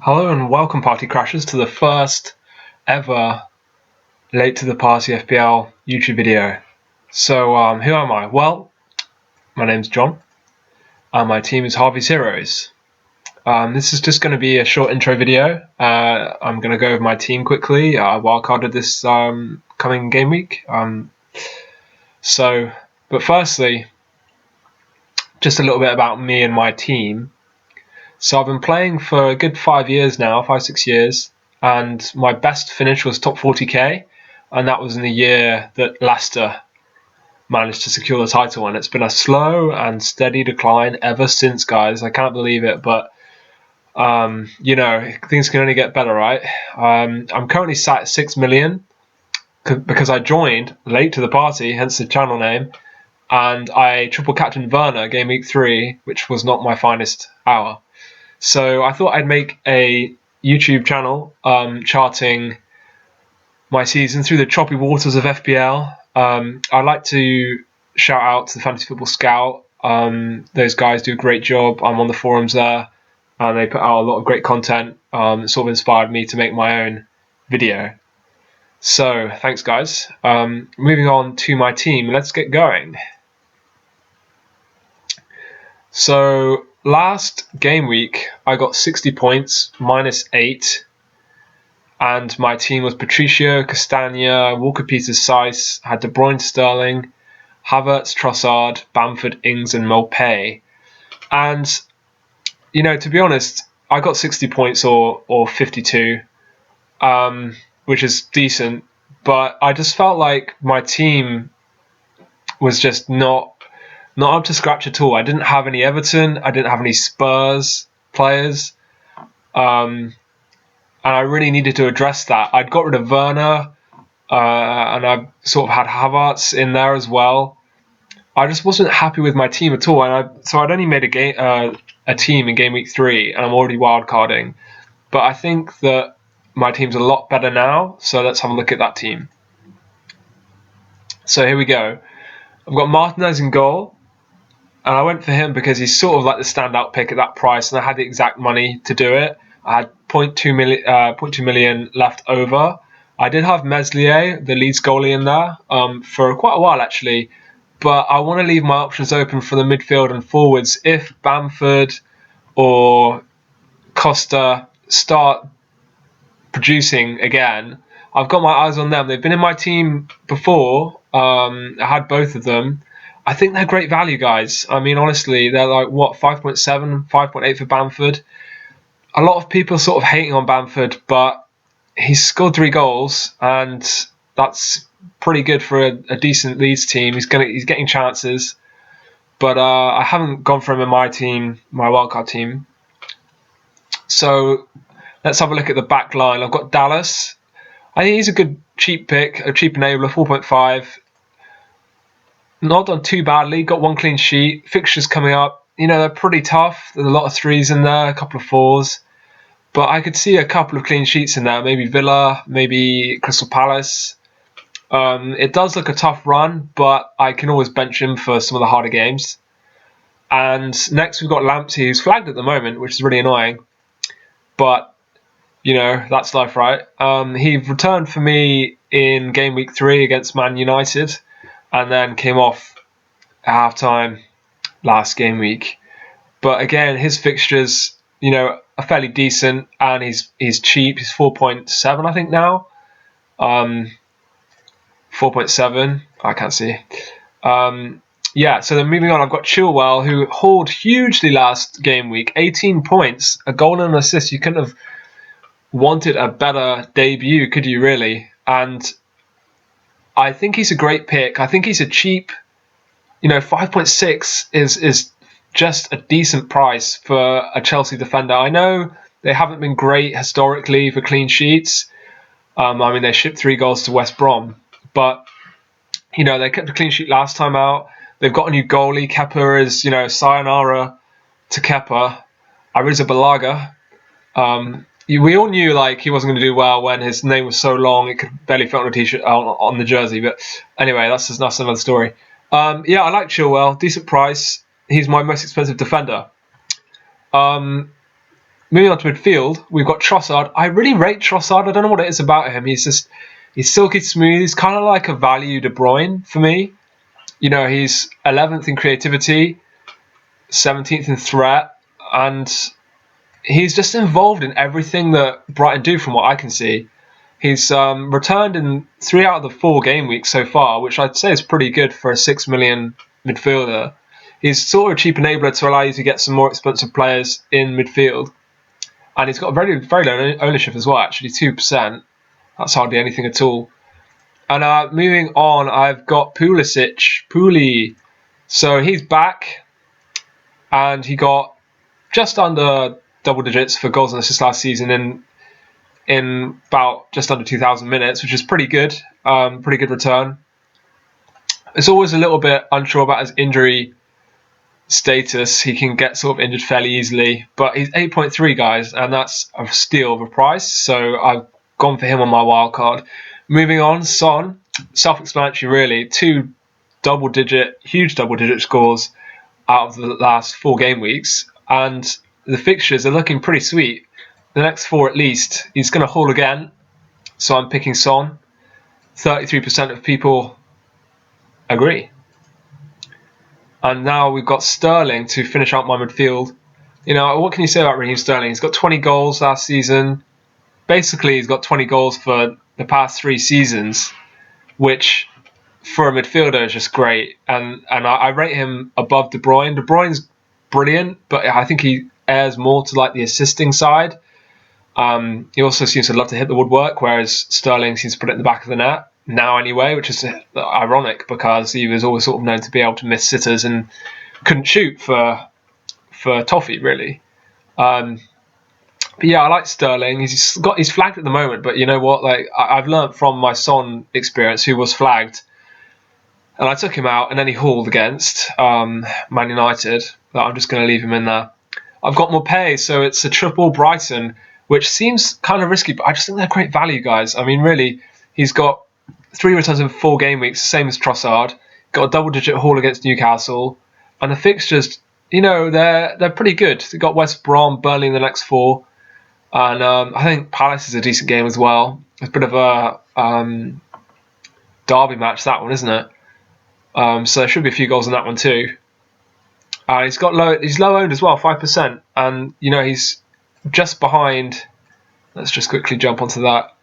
Hello and welcome, Party Crashers, to the first ever Late to the Party FPL YouTube video. So, who am I? Well, my name's John, and my team is Harvey's Heroes. This is just going to be a short intro video. I'm going to go over my team quickly. I wildcarded this coming game week. But firstly, just a little bit about me and my team. So I've been playing for a good 5 years now, 5-6 years, and my best finish was top 40k, and that was in the year that Leicester managed to secure the title, and it's been a slow and steady decline ever since, guys. I can't believe it, but things can only get better, right? I'm currently sat at 6 million because I joined late to the party, hence the channel name, and I triple captained Werner game week 3, which was not my finest hour. So I thought I'd make a YouTube channel charting my season through the choppy waters of FPL. I'd like to shout out to the Fantasy Football Scout. Those guys do a great job. I'm on the forums there, and they put out a lot of great content. It sort of inspired me to make my own video. So thanks, guys. Moving on to my team, let's get going. So last game week, I got 60 points, -8, and my team was Patricio, Castagna, Walker-Peters, Seiss, had De Bruyne, Sterling, Havertz, Trossard, Bamford, Ings, and Mopé. And, to be honest, I got 60 points or 52, which is decent, but I just felt like my team was just not up to scratch at all. I didn't have any Everton. I didn't have any Spurs players. And I really needed to address that. I'd got rid of Werner, and I sort of had Havertz in there as well. I just wasn't happy with my team at all. So I'd only made a team in game week 3, and I'm already wildcarding. But I think that my team's a lot better now. So let's have a look at that team. So here we go. I've got Martinez in goal. And I went for him because he's sort of like the standout pick at that price, and I had the exact money to do it. I had 0.2 million left over. I did have Meslier, the Leeds goalie, in there for quite a while actually, but I want to leave my options open for the midfield and forwards if Bamford or Costa start producing again. I've got my eyes on them. They've been in my team before. I had both of them. I think they're great value, guys. I mean, honestly, they're like, 5.7, 5.8 for Bamford. A lot of people are sort of hating on Bamford, but he's scored 3 goals, and that's pretty good for a decent Leeds team. He's getting chances, but I haven't gone for him in my team, my wildcard team. So let's have a look at the back line. I've got Dallas. I think he's a good cheap pick, a cheap enabler, 4.5. Not done too badly, got 1 clean sheet. Fixtures coming up, they're pretty tough. There's a lot of 3s in there, a couple of 4s. But I could see a couple of clean sheets in there, maybe Villa, maybe Crystal Palace. It does look a tough run, but I can always bench him for some of the harder games. And next we've got Lamptey, who's flagged at the moment, which is really annoying. But, that's life, right? He returned for me in game week 3 against Man United, and then came off at half-time last game week. But again, his fixtures, are fairly decent, and he's cheap. He's 4.7, I think, now. 4.7. I can't see. So then moving on, I've got Chilwell, who hauled hugely last game week. 18 points, a goal and an assist. You couldn't have wanted a better debut, could you, really? And I think he's a great pick. I think he's a cheap, 5.6 is just a decent price for a Chelsea defender. I know they haven't been great historically for clean sheets. They shipped 3 goals to West Brom, but they kept a clean sheet last time out. They've got a new goalie. Kepa is, sayonara to Kepa. Arrizabalaga. We all knew he wasn't going to do well when his name was so long it could barely fit on a t-shirt on the jersey. But anyway, that's another story. I like Chilwell. Decent price. He's my most expensive defender. moving on to midfield, we've got Trossard. I really rate Trossard. I don't know what it is about him. He's silky smooth. He's kind of like a value De Bruyne for me. He's 11th in creativity, 17th in threat, and he's just involved in everything that Brighton do from what I can see. He's returned in 3 out of the 4 game weeks so far, which I'd say is pretty good for a 6 million midfielder. He's sort of a cheap enabler to allow you to get some more expensive players in midfield. And he's got a very, very low ownership as well, actually, 2%. That's hardly anything at all. And moving on, I've got Pulisic. So he's back, and he got just under double digits for goals and assists last season in about just under 2,000 minutes, which is pretty good. Pretty good return. It's always a little bit unsure about his injury status. He can get sort of injured fairly easily, but he's 8.3, guys, and that's a steal of a price. So I've gone for him on my wild card. Moving on, Son, self-explanatory really. 2 huge double-digit scores out of the last 4 game weeks, and the fixtures are looking pretty sweet. The next 4 at least. He's going to haul again, so I'm picking Son. 33% of people agree. And now we've got Sterling to finish out my midfield. What can you say about Raheem Sterling? He's got 20 goals last season. Basically, he's got 20 goals for the past 3 seasons, which for a midfielder is just great. And I rate him above De Bruyne. De Bruyne's brilliant, but I think he airs more to like the assisting side. He also seems to love to hit the woodwork, whereas Sterling seems to put it in the back of the net now anyway, which is ironic because he was always sort of known to be able to miss sitters and couldn't shoot for toffee, really. But yeah, I like Sterling. He's flagged at the moment, but you know what? Like I've learned from my Son experience, who was flagged, and I took him out, and then he hauled against Man United. But I'm just going to leave him in there. I've got Mopé, so it's a triple Brighton, which seems kind of risky, but I just think they're great value, guys. I mean, really, he's got 3 returns in 4 game weeks, same as Trossard. Got a double-digit haul against Newcastle, and the fixtures, they're pretty good. They've got West Brom, Burnley in the next 4, and I think Palace is a decent game as well. It's a bit of a derby match, that one, isn't it? So there should be a few goals in that one too. He's low owned as well, 5%, and he's just behind. Let's just quickly jump onto that.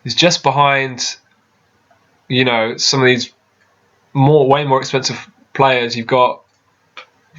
He's just behind, some of these way more expensive players. You've got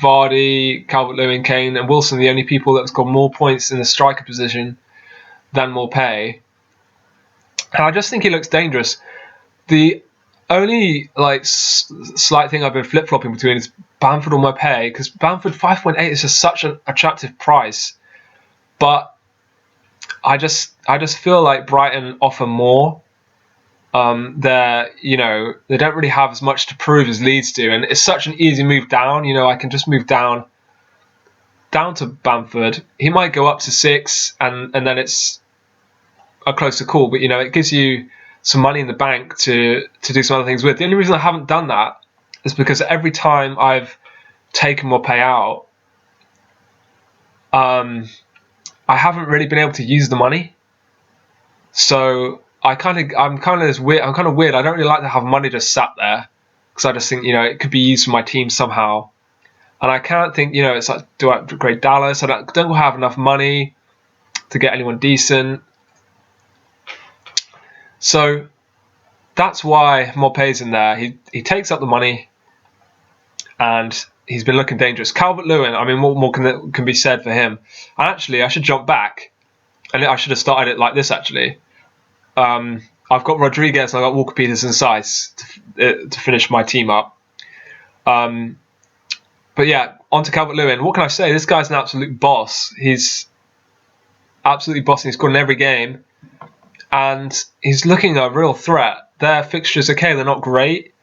Vardy, Calvert-Lewin, Kane, and Wilson, the only people that's got more points in the striker position than Mopé. And I just think he looks dangerous. The only slight thing I've been flip-flopping between is Bamford or Mopé, because Bamford 5.8 is just such an attractive price, but I just feel like Brighton offer more. They don't really have as much to prove as Leeds do, and it's such an easy move down. I can just move down to Bamford. He might go up to 6, and then it's a closer call, but it gives you some money in the bank to do some other things with. The only reason I haven't done that is because every time I've taken Mopé out, I haven't really been able to use the money. So I'm kind of weird. I don't really like to have money just sat there, because I just think it could be used for my team somehow. And I can't think it's like, do I upgrade Dallas? I don't have enough money to get anyone decent. So that's why Mopé's in there. He takes up the money, and he's been looking dangerous. Calvert-Lewin, I mean, what more can be said for him? And actually, I should jump back, and I should have started it like this, actually. I've got Rodriguez and I've got Walker-Peters and Saiss to finish my team up. But yeah, on to Calvert-Lewin. What can I say? This guy's an absolute boss. He's absolutely bossing. He's scored in every game, and he's looking a real threat. Their fixtures, okay, they're not great.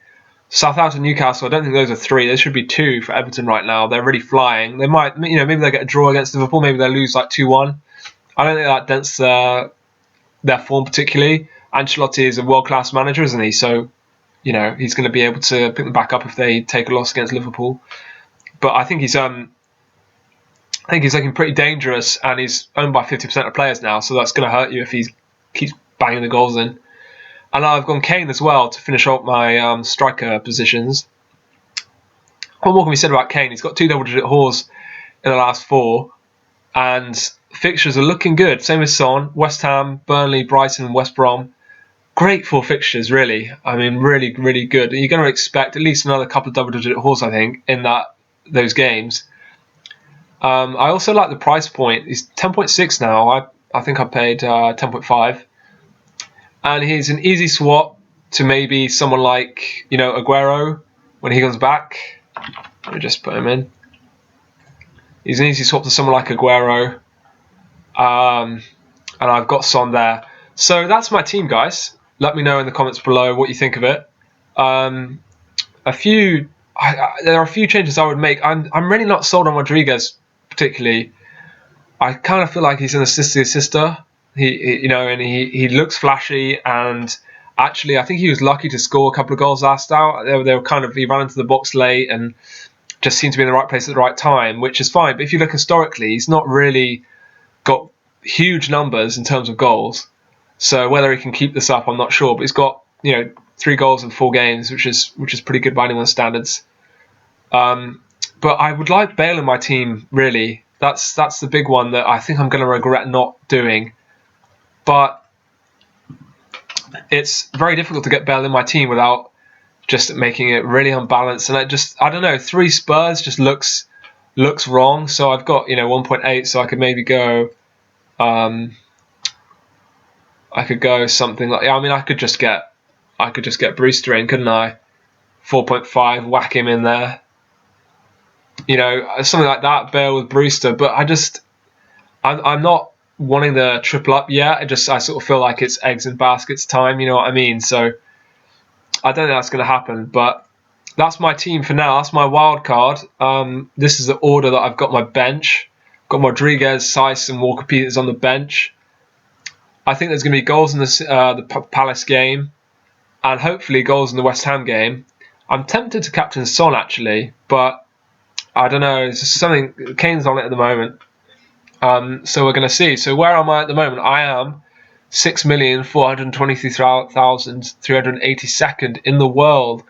Southampton, Newcastle, I don't think those are 3. There should be 2 for Everton right now. They're really flying. They might, maybe they'll get a draw against Liverpool. Maybe they'll lose like 2-1. I don't think that dents their form particularly. Ancelotti is a world-class manager, isn't he? So, he's going to be able to pick them back up if they take a loss against Liverpool. But I think he's I think he's looking pretty dangerous, and he's owned by 50% of players now, so that's going to hurt you if he keeps banging the goals in. And I've gone Kane as well to finish off my striker positions. What more can be said about Kane? He's got 2 double-digit hauls in the last 4, and fixtures are looking good. Same as Son, West Ham, Burnley, Brighton, West Brom. Great 4 fixtures, really. I mean, really, really good. You're going to expect at least another couple of double-digit hauls, I think, in those games. I also like the price point. He's 10.6 now. I think I paid 10.5. And he's an easy swap to maybe someone like, Aguero when he comes back. Let me just put him in. He's an easy swap to someone like Aguero. And I've got Son there. So that's my team, guys. Let me know in the comments below what you think of it. There are a few changes I would make. I'm really not sold on Rodriguez particularly. I kind of feel like he's an assister. He looks flashy, and actually I think he was lucky to score a couple of goals last out. He ran into the box late and just seemed to be in the right place at the right time, which is fine. But if you look historically, he's not really got huge numbers in terms of goals. So whether he can keep this up, I'm not sure. But he's got 3 goals in 4 games, which is pretty good by anyone's standards. But I would like Bale in my team, really. That's the big one that I think I'm going to regret not doing. But it's very difficult to get Bale in my team without just making it really unbalanced. And I don't know, 3 Spurs just looks wrong. So I've got 1.8, so I could maybe go. I could go something like, I could just get Brewster in, couldn't I? 4.5, whack him in there. Something like that, Bale with Brewster. But I'm not wanting the triple up yet. I sort of feel like it's eggs and baskets time, you know what I mean? So I don't think that's going to happen. But that's my team for now. That's my wild card. This is the order that I've got my bench. Got Rodriguez, Saiss, and Walker Peters on the bench. I think there's going to be goals in the Palace game, and hopefully goals in the West Ham game. I'm tempted to captain Son actually, but I don't know. It's just something. Kane's on it at the moment, so we're going to see. So where am I at the moment? I am 6,423,382nd in the world,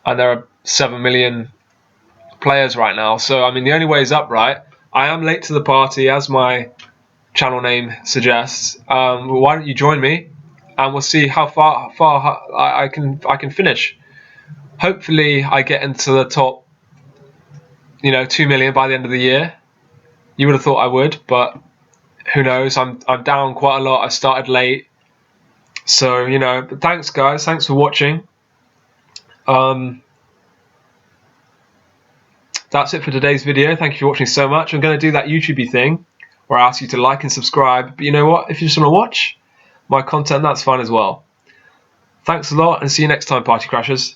and there are 7 million players right now. So the only way is up, right? I am late to the party, as my channel name suggests. Why don't you join me, and we'll see how far I can finish. Hopefully, I get into the top 2 million by the end of the year. You would have thought I would, but who knows? I'm down quite a lot. I started late, so But thanks, guys. Thanks for watching. That's it for today's video. Thank you for watching so much. I'm going to do that YouTubey thing where I ask you to like and subscribe. But you know what? If you just want to watch my content, that's fine as well. Thanks a lot, and see you next time, Party Crashers.